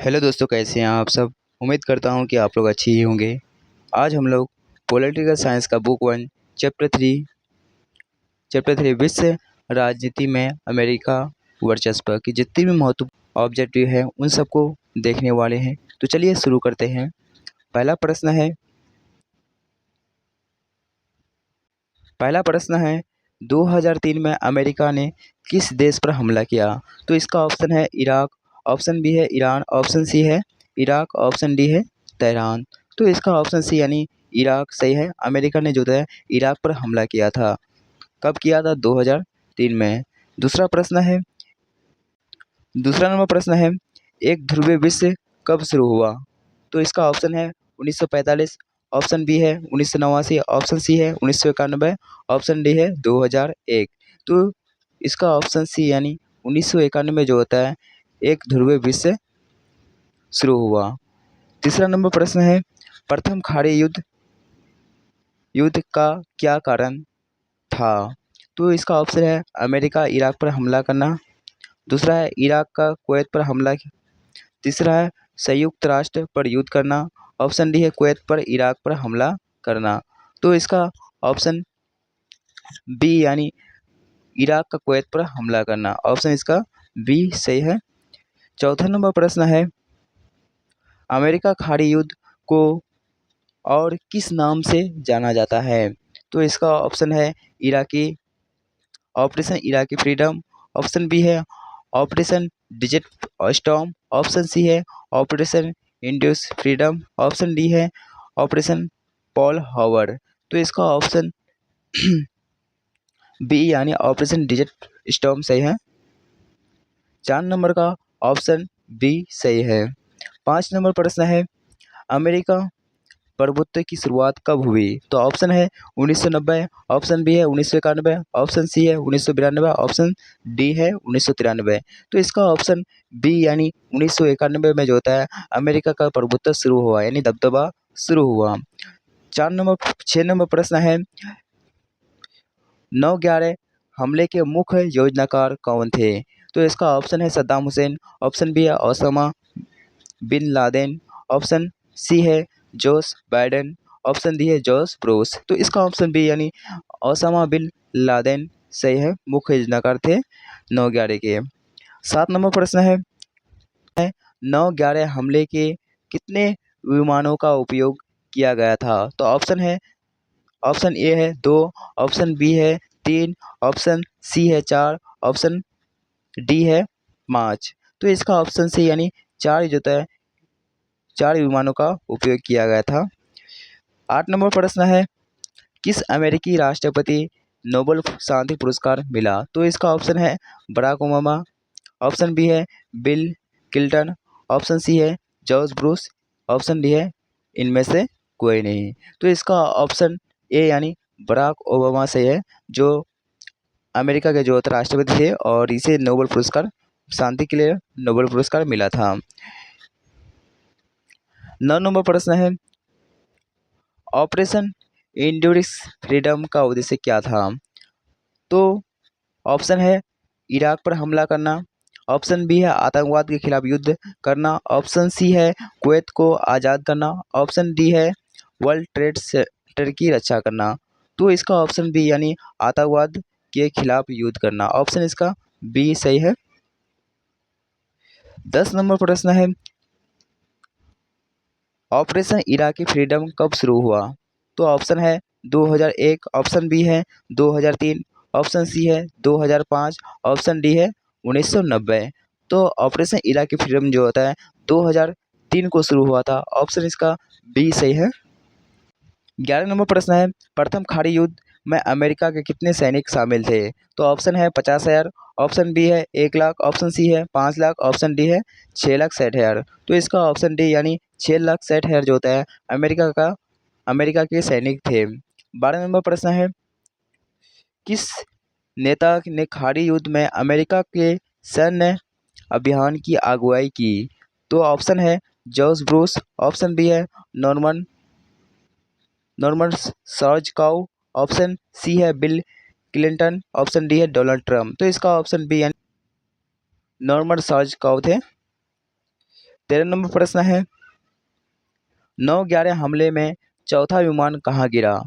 Hello दोस्तों, कैसे हैं आप सब। उम्मीद करता हूं कि आप लोग अच्छे ही होंगे। आज हम लोग पॉलिटिकल साइंस का बुक 1 चैप्टर 3 विश्व राजनीति में अमेरिका वर्चस्व की जितनी भी महत्वपूर्ण ऑब्जेक्टिव है उन सबको देखने वाले हैं। तो चलिए शुरू करते हैं। पहला प्रश्न है 2003 में अमेरिका ने किस देश पर हमला किया। तो इसका ऑप्शन है इराक, ऑप्शन बी है ईरान, ऑप्शन सी है इराक, ऑप्शन डी है तेहरान। तो इसका ऑप्शन सी यानी इराक सही है। अमेरिका ने जो है इराक पर हमला किया था। कब किया था? 2003 में। दूसरा प्रश्न है दूसरा नंबर प्रश्न है एक ध्रुवीय विश्व कब शुरू हुआ। तो इसका ऑप्शन है 1945, ऑप्शन बी है 1989, ऑप्शन सी है 1991, ऑप्शन डी है 2001। तो इसका ऑप्शन सी यानी 1991 जो होता है एक ध्रुवीय विश्व शुरू हुआ। तीसरा नंबर प्रश्न है प्रथम खाड़ी युद्ध का क्या कारण था। तो इसका ऑप्शन है अमेरिका इराक पर हमला करना, दूसरा है इराक का कुवैत पर हमला, तीसरा है संयुक्त राष्ट्र पर युद्ध करना, ऑप्शन डी है कुवैत पर इराक पर हमला करना। तो इसका ऑप्शन बी यानी इराक का कुवैत पर हमला करना, ऑप्शन इसका बी सही है। चौथा नंबर प्रश्न है अमेरिका खाड़ी युद्ध को और किस नाम से जाना जाता है। तो इसका ऑप्शन है operation Iraqi freedom, option B है operation desert storm, option C है ऑपरेशन इंड्यूस फ्रीडम, ऑप्शन डी है ऑपरेशन पॉल हॉवर्ड। तो इसका ऑप्शन बी यानी ऑपरेशन डिजिट स्टॉर्म सही है। 4 नंबर का ऑप्शन बी सही है। 5 नंबर प्रश्न है अमेरिका प्रभुत्व की शुरुआत कब हुई। तो ऑप्शन है 1990, ऑप्शन बी है 1991, ऑप्शन सी है 1992, ऑप्शन डी है 1993। तो इसका ऑप्शन बी यानी 1991 में जो होता है अमेरिका का प्रभुत्व शुरू हुआ यानी दबदबा शुरू हुआ। 6 नंबर प्रश्न है 9/11 हमले के मुख्य योजनाकार कौन थे। तो इसका ऑप्शन है सद्दाम हुसैन, ऑप्शन बी है Osama bin Laden, option C है जोस बाइडेन, ऑप्शन डी है जॉर्ज ब्रूस। तो इसका ऑप्शन बी यानी ओसामा बिन लादेन सही है। मुख्य योजनाकार थे 9/11 के। 7 नंबर प्रश्न है 9/11 हमले के कितने विमानों का उपयोग किया गया था। तो ऑप्शन ए है 2, ऑप्शन बी है 3, ऑप्शन सी है 4, ऑप्शन डी है 5। तो इसका ऑप्शन सी यानी 4 जो है 4 विमानों का उपयोग किया गया था। 8 नंबर प्रश्न है किस अमेरिकी राष्ट्रपति नोबेल शांति पुरस्कार मिला। तो इसका ऑप्शन है बराक ओबामा, ऑप्शन बी है बिल क्लिंटन, ऑप्शन सी है जॉर्ज ब्रूस, ऑप्शन डी है इनमें से कोई नहीं। तो इसका ऑप्शन ए यानी बराक ओबामा से है जो अमेरिका के जो राष्ट्रपति थे और इसे नोबेल पुरस्कार शांति के लिए नोबेल पुरस्कार मिला था। 9 नंबर प्रश्न है ऑपरेशन इंड्यूरिंग फ्रीडम का उद्देश्य क्या था। तो ऑप्शन है इराक पर हमला करना, ऑप्शन बी है आतंकवाद के खिलाफ युद्ध करना, ऑप्शन सी है कुवैत को आज़ाद करना, ऑप्शन डी है वर्ल्ड ट्रेड सेंटर की रक्षा करना। तो इसका ऑप्शन बी यानी आतंकवाद के खिलाफ युद्ध करना, ऑप्शन इसका बी सही है। 10 नंबर प्रश्न है ऑपरेशन इराकी फ्रीडम कब शुरू हुआ। तो ऑप्शन है 2001, ऑप्शन बी है 2003, ऑप्शन सी है 2005, ऑप्शन डी है 1990। तो ऑपरेशन इराकी फ्रीडम जो होता है 2003 को शुरू हुआ था, ऑप्शन इसका बी सही है। 11 नंबर प्रश्न है प्रथम खाड़ी युद्ध में अमेरिका के कितने सैनिक शामिल थे। तो ऑप्शन है 50,000, ऑप्शन बी है 1 लाख, ऑप्शन सी है 5 लाख, ऑप्शन डी है 6,60,000। तो इसका ऑप्शन डी यानी 6,60,000 जो होता है अमेरिका के सैनिक थे। 12 नंबर प्रश्न है किस नेता ने खाड़ी युद्ध में अमेरिका के सैन्य अभियान की अगुवाई की। तो ऑप्शन है जॉर्ज ब्रूस, ऑप्शन बी है नॉर्मन सॉर्जकाउ, ऑप्शन सी है बिल क्लिंटन, ऑप्शन डी है डोनाल्ड ट्रंप। तो इसका ऑप्शन बी यानी नॉर्मन सॉर्जकाउ थे। 13 नंबर प्रश्न है 9/11 हमले में चौथा विमान कहाँ गिरा?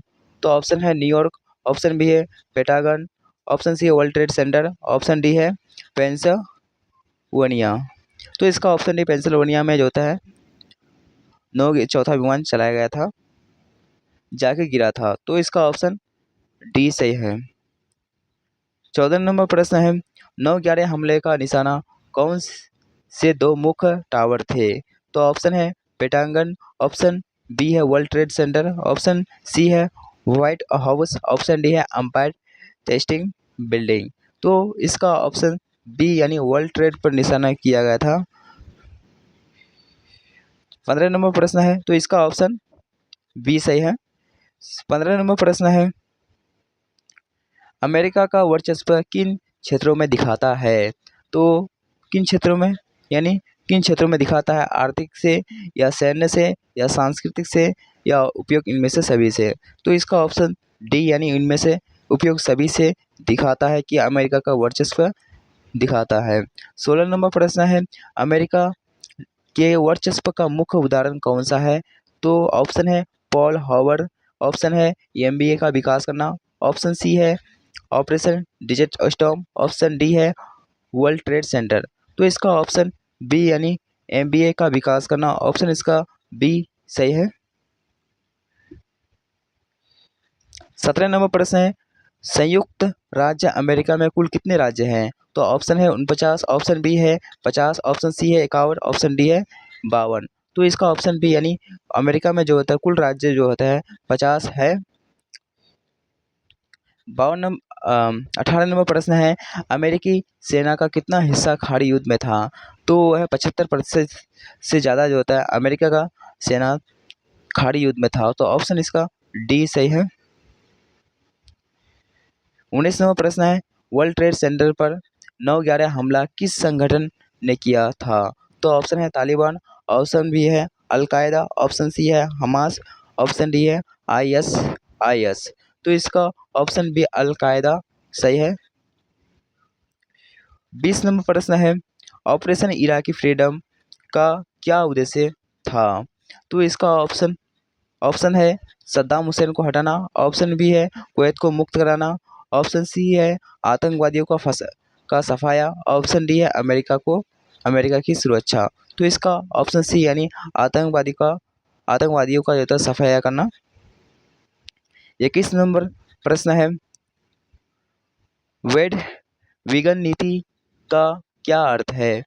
तो ऑप्शन है न्यूयॉर्क, ऑप्शन बी है पेंटागन, ऑप्शन सी है World Trade Center, option D है पेंसिल्वेनिया। तो इसका ऑप्शन डी पेंसिल्वेनिया में जो होता है चौथा विमान चलाया गया था, जाके गिरा था। तो इसका ऑप्शन डी सही है। 14 नंबर प्रश्न है 9/11 हमले का निशाना कौन से दो मुख्य टावर थे? तो ऑप्शन है पेंटागन, ऑप्शन बी है World Trade Center, option C है व्हाइट हाउस, ऑप्शन डी है एम्पायर टेस्टिंग बिल्डिंग। तो इसका ऑप्शन बी यानी वर्ल्ड ट्रेड पर निशाना किया गया था। 15 नंबर प्रश्न है तो इसका ऑप्शन बी सही है। 15 नंबर प्रश्न है अमेरिका का वर्चस्व किन क्षेत्रों में दिखाता है? तो किन क्षेत्रों में यानी किन क्षेत्रों में दिखाता है? आर्थिक से या सैन्य से या सांस्कृतिक से या उपयोग इनमें से सभी से? तो इसका ऑप्शन डी यानी इनमें से उपयोग सभी से दिखाता है कि अमेरिका का वर्चस्व दिखाता है। 16 नंबर प्रश्न है अमेरिका के वर्चस्व का मुख्य उदाहरण कौन सा है? तो ऑप्शन है पॉल हॉवर्ड, ऑप्शन है एमबीए का विकास करना, ऑप्शन सी है operation desert storm, option D है वर्ल्ड ट्रेड सेंटर। तो इसका ऑप्शन बी यानी एमबीए का विकास करना, ऑप्शन इसका बी सही है। 17 नंबर प्रश्न है संयुक्त राज्य अमेरिका में कुल कितने राज्य हैं? तो ऑप्शन है 49, ऑप्शन बी है 50, ऑप्शन सी है 51, ऑप्शन डी है 52। तो इसका ऑप्शन बी यानी अमेरिका में जो होता है कुल राज्य जो होता है 50 है। 18 नंबर प्रश्न है अमेरिकी सेना का कितना हिस्सा खाड़ी युद्ध में था? तो वह 75% से ज़्यादा जो होता है अमेरिका का सेना खाड़ी युद्ध में था। तो ऑप्शन इसका डी सही है। 19 नंबर प्रश्न है वर्ल्ड ट्रेड सेंटर पर 9/11 हमला किस संगठन ने किया था? तो ऑप्शन है तालिबान, ऑप्शन बी है अलकायदा, ऑप्शन सी है हमास, ऑप्शन डी है आईएसआईएस। तो इसका ऑप्शन बी अलकायदा सही है। 20 नंबर प्रश्न है ऑपरेशन इराकी फ्रीडम का क्या उद्देश्य था? तो इसका ऑप्शन है सद्दाम हुसैन को हटाना, ऑप्शन बी है कुवैत को मुक्त कराना, ऑप्शन सी है आतंकवादियों का सफाया, ऑप्शन डी है अमेरिका की सुरक्षा। तो इसका ऑप्शन सी यानी आतंकवादियों का जो था सफाया करना। 21 नंबर प्रश्न है वेड विगन नीति का क्या अर्थ है?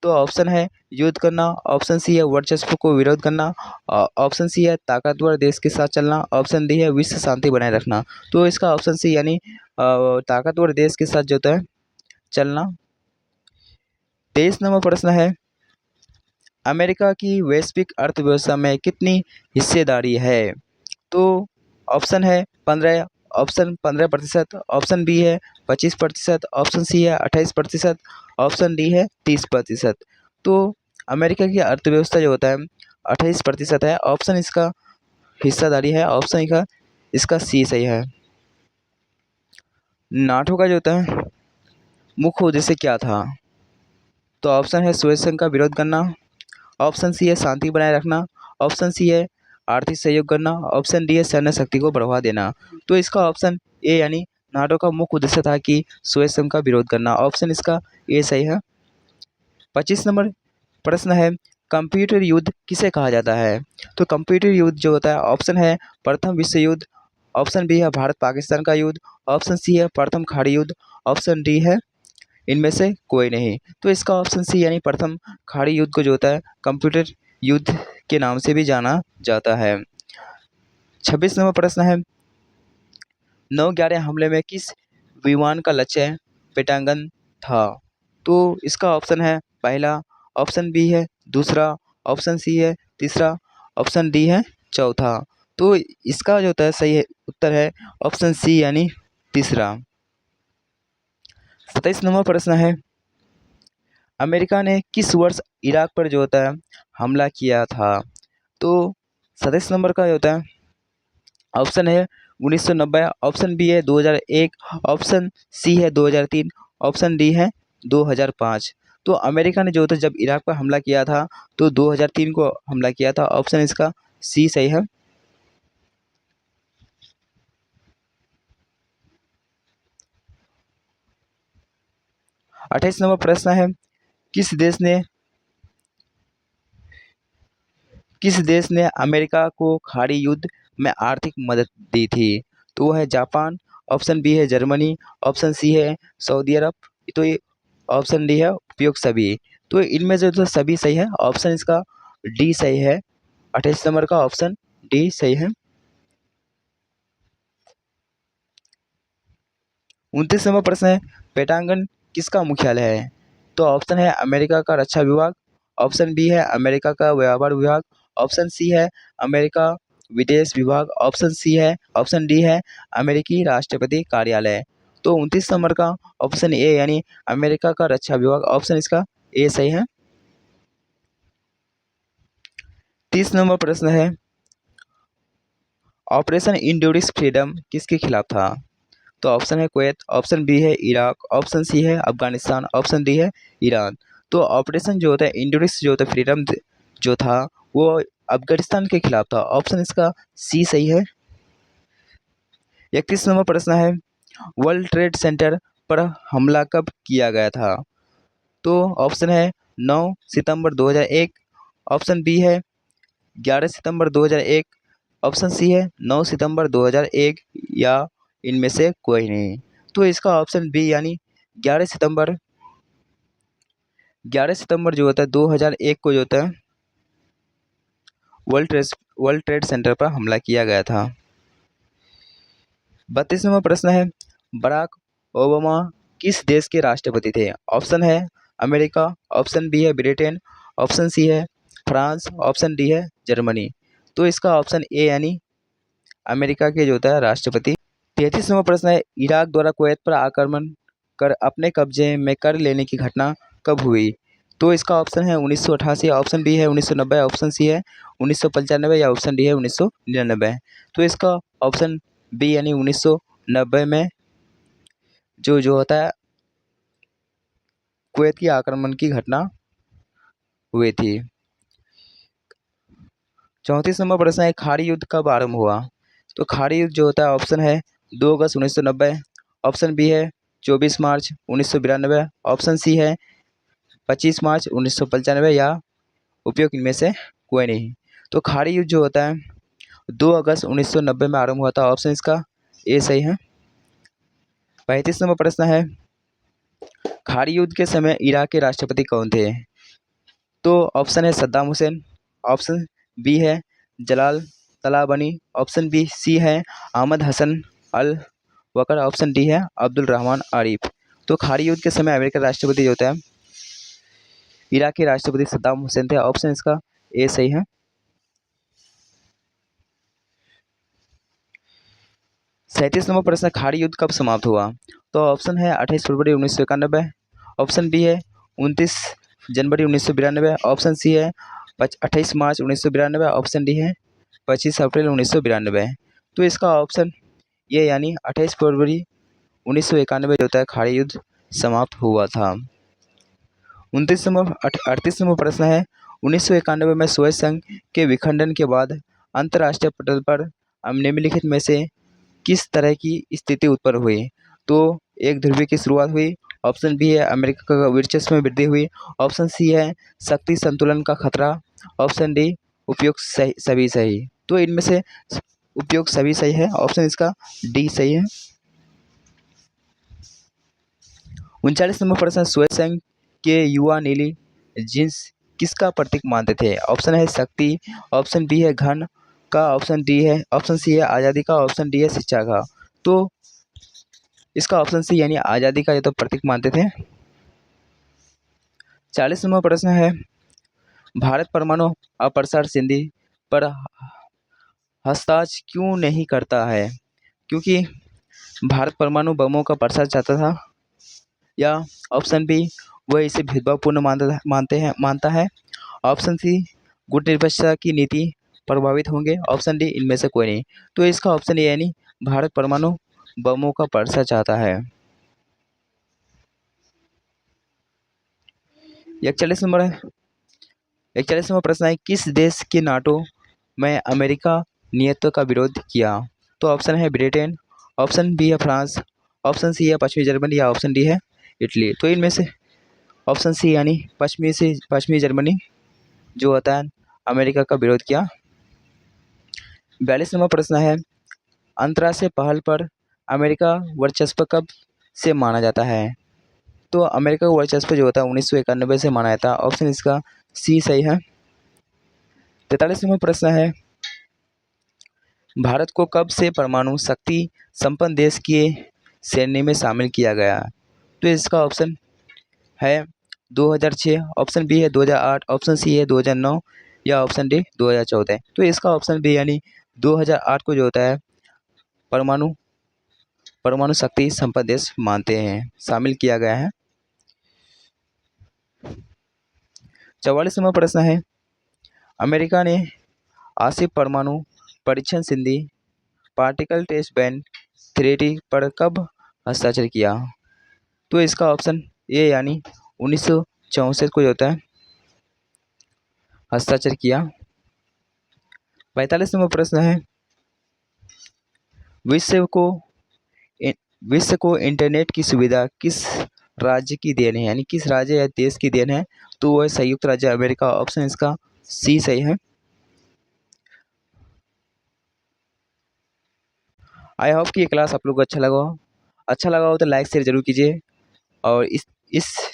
तो ऑप्शन है युद्ध करना, ऑप्शन सी है वर्चस्व को विरोध करना, ऑप्शन सी है ताकतवर देश के साथ चलना, ऑप्शन डी है विश्व शांति बनाए रखना। तो इसका ऑप्शन सी यानी ताकतवर देश के साथ जो है चलना। 23 नंबर प्रश्न है अमेरिका की वैश्विक अर्थव्यवस्था में कितनी हिस्सेदारी है? तो ऑप्शन है 15, ऑप्शन 15%, ऑप्शन बी है 25%, ऑप्शन सी है 28%, ऑप्शन डी है 30%। तो अमेरिका की अर्थव्यवस्था जो होता है 28% है, ऑप्शन इसका हिस्सेदारी है, ऑप्शन इसका सी सही है। नाटो का जो होता है मुख्य उद्देश्य क्या था? तो ऑप्शन है सुएज संघ का विरोध करना, ऑप्शन सी है शांति बनाए रखना, ऑप्शन सी है आर्थिक सहयोग करना, ऑप्शन डी है सैन्य शक्ति को बढ़ावा देना। तो इसका ऑप्शन ए यानी नाटो का मुख्य उद्देश्य था कि सुएज संघ का विरोध करना, ऑप्शन इसका ए सही है। 25 नंबर प्रश्न है कंप्यूटर युद्ध किसे कहा जाता है? तो कंप्यूटर युद्ध जो होता है ऑप्शन है प्रथम विश्व युद्ध, ऑप्शन बी है भारत पाकिस्तान का युद्ध, ऑप्शन सी है प्रथम खाड़ी युद्ध, ऑप्शन डी है इनमें से कोई नहीं। तो इसका ऑप्शन सी यानी प्रथम खाड़ी युद्ध को जो होता है कंप्यूटर युद्ध के नाम से भी जाना जाता है। 26 नंबर प्रश्न है 9/11 हमले में किस विमान का लक्ष्य पेंटागन था? तो इसका ऑप्शन है पहला, ऑप्शन बी है दूसरा, ऑप्शन सी है तीसरा, ऑप्शन डी है चौथा। तो इसका जो होता है सही उत्तर है ऑप्शन सी यानी तीसरा। 27 नंबर प्रश्न है अमेरिका ने किस वर्ष इराक पर जो होता है हमला किया था? तो 27 नंबर का जो होता है ऑप्शन है 1990, ऑप्शन बी है 2001, ऑप्शन सी है 2003, ऑप्शन डी है 2005। तो अमेरिका ने जो था जब इराक पर हमला किया था तो 2003 को हमला किया था। ऑप्शन इसका सी सही है। 28 नंबर प्रश्न है, किस देश ने अमेरिका को खाड़ी युद्ध में आर्थिक मदद दी थी? तो वह है जापान, ऑप्शन बी है जर्मनी, ऑप्शन सी है सऊदी अरब, तो ये ऑप्शन डी है उपयुक्त सभी। तो इनमें से जो सभी सही है, ऑप्शन इसका डी सही है। 28 नंबर का ऑप्शन डी सही है। 29 नंबर प्रश्न है, पेंटागन किसका मुख्यालय है? तो ऑप्शन है अमेरिका का रक्षा विभाग, ऑप्शन बी है अमेरिका का व्यापार विभाग, ऑप्शन सी है अमेरिका विदेश विभाग, ऑप्शन डी है अमेरिकी राष्ट्रपति कार्यालय। तो 29 नंबर का ऑप्शन ए यानी अमेरिका का रक्षा विभाग, ऑप्शन इसका ए सही है। 30 नंबर प्रश्न है, ऑपरेशन इंड्यूरिंग फ्रीडम किसके खिलाफ था? तो ऑप्शन है कुवैत, ऑप्शन बी है इराक, ऑप्शन सी है अफगानिस्तान, ऑप्शन डी है ईरान। तो ऑपरेशन जो होता है इंड्यूरिंग जो होता है फ्रीडम जो था वो अफगानिस्तान के खिलाफ था, ऑप्शन इसका सी सही है। 31 नंबर प्रश्न है, वर्ल्ड ट्रेड सेंटर पर हमला कब किया गया था? तो ऑप्शन है 9 सितंबर 2001, ऑप्शन बी है 11 सितंबर 2001, ऑप्शन सी है 9 सितंबर 2001 या इनमें से कोई नहीं। तो इसका ऑप्शन बी यानी 11 सितंबर 11 सितंबर जो होता है 2001 को जो होता है वर्ल्ड ट्रेड सेंटर पर हमला किया गया था। 32 नंबर प्रश्न है, बराक ओबामा किस देश के राष्ट्रपति थे? ऑप्शन है अमेरिका, ऑप्शन बी है ब्रिटेन, ऑप्शन सी है फ्रांस, ऑप्शन डी है जर्मनी। तो इसका ऑप्शन ए यानी अमेरिका के जो होता है राष्ट्रपति। 33 नंबर प्रश्न है, इराक द्वारा कुवैत पर आक्रमण कर अपने कब्जे में कर लेने की घटना कब हुई? तो इसका ऑप्शन है 1988, ऑप्शन बी है 1990, ऑप्शन सी है 1995 या ऑप्शन डी है 1999। तो इसका ऑप्शन बी यानी 1990 में जो जो होता है कुवैत की आक्रमण की घटना हुई थी। 34 नंबर प्रश्न है, खाड़ी युद्ध कब आरंभ हुआ? तो खाड़ी युद्ध जो होता है ऑप्शन है 2 अगस्त 1990, ऑप्शन बी है 24 मार्च 1992, ऑप्शन सी है 25 मार्च 1995 या उपयुक्त इनमें से कोई नहीं। तो खाड़ी युद्ध जो होता है 2 अगस्त 1990 में आरंभ हुआ था, ऑप्शन इसका ए सही है। 35 नंबर प्रश्न है, खाड़ी युद्ध के समय इराक के राष्ट्रपति कौन थे? तो ऑप्शन है सद्दाम हुसैन, ऑप्शन बी है जलाल तलाबनी, ऑप्शन बी सी है अहमद हसन अल वकर, ऑप्शन डी है अब्दुल रहमान आरिफ। तो खाड़ी युद्ध के समय अमेरिका राष्ट्रपति जो होता है इराक के राष्ट्रपति सद्दाम हुसैन थे, ऑप्शन इसका ए सही है। 37 नंबर प्रश्न, खाड़ी युद्ध कब समाप्त हुआ? तो ऑप्शन है 28 फरवरी 1991, ऑप्शन बी है 29 जनवरी 1992, ऑप्शन सी है 28 मार्च 1992, ऑप्शन डी है 25 अप्रैल 1992। तो इसका ऑप्शन ये यानी 28 फरवरी 1991 जो होता है खाड़ी युद्ध समाप्त हुआ था। 38 नंबर प्रश्न है, 1991 में सोवियत संघ के विखंडन के बाद अंतर्राष्ट्रीय पटल पर निम्नलिखित में से किस तरह की स्थिति उत्पन्न हुई? तो एक ध्रुवीय की शुरुआत हुई, ऑप्शन बी है अमेरिका का वर्चस्व में वृद्धि हुई, ऑप्शन सी है शक्ति संतुलन का खतरा, ऑप्शन डी उपयुक्त सभी सही। तो इनमें से उपयुक्त सभी सही है, ऑप्शन इसका डी सही है। 39 नंबर प्रश्न, सोवियत संघ के युवा नीली जींस किसका प्रतीक मानते थे? ऑप्शन है शक्ति, ऑप्शन बी है घन का, ऑप्शन सी है आज़ादी का, ऑप्शन डी है शिक्षा का। तो इसका ऑप्शन सी यानी आज़ादी का ये तो प्रतीक मानते थे। 40 नंबर प्रश्न है, भारत परमाणु अप्रसार संधि पर हस्ताक्षर क्यों नहीं करता है? क्योंकि भारत परमाणु बमों का प्रसार चाहता था, या ऑप्शन बी वह इसे भेदभावपूर्ण मानता है, ऑप्शन सी गुटनिरपेक्षता की नीति प्रभावित होंगे, ऑप्शन डी इनमें से कोई नहीं। तो इसका ऑप्शन ए यानी भारत परमाणु बमों का प्रसार चाहता है। 41वां प्रश्न है, किस देश के नाटो में अमेरिका नियत का विरोध किया? तो ऑप्शन है ब्रिटेन, ऑप्शन बी है फ्रांस, ऑप्शन सी है पश्चिमी जर्मनी या ऑप्शन डी है इटली। तो इनमें से ऑप्शन सी यानी पश्चिमी जर्मनी जो होता है अमेरिका का विरोध किया। 42वां प्रश्न है, अंतर्राष्ट्रीय पहल पर अमेरिका वर्चस्व कब से माना जाता है? तो अमेरिका का वर्चस्व जो होता है 1991 से माना जाता है। ऑप्शन इसका सी सही है। 43वां प्रश्न है, भारत को कब से परमाणु शक्ति संपन्न देश की श्रेणी में शामिल किया गया? तो इसका ऑप्शन है 2006, ऑप्शन बी है 2008, ऑप्शन सी है 2009 या ऑप्शन डी 2014। तो इसका ऑप्शन बी यानी 2008 को जो होता है परमाणु शक्ति संपन्न देश मानते हैं, शामिल किया गया है। 44वां प्रश्न है, अमेरिका ने आसिफ परमाणु परीक्षण संधि पार्टिकल टेस्ट बैन ट्रीटी पर कब हस्ताक्षर किया? तो इसका ऑप्शन ए यानी 1964 को जो होता है हस्ताक्षर किया। 45वां प्रश्न है, विश्व को इंटरनेट की सुविधा किस राज्य की देन है, यानी किस राज्य या देश की देन है? तो वह संयुक्त राज्य अमेरिका। ऑप्शन इसका सी सही है। आई होप कि ये क्लास आप लोग को अच्छा लगा हो तो लाइक शेयर जरूर कीजिए, और इस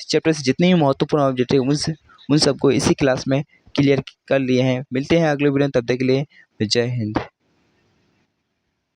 चैप्टर से जितने भी महत्वपूर्ण ऑब्जेक्ट है उन सबको इसी क्लास में क्लियर कर लिए हैं। मिलते हैं अगले वीडियो में, तब तक के लिए जय हिंद।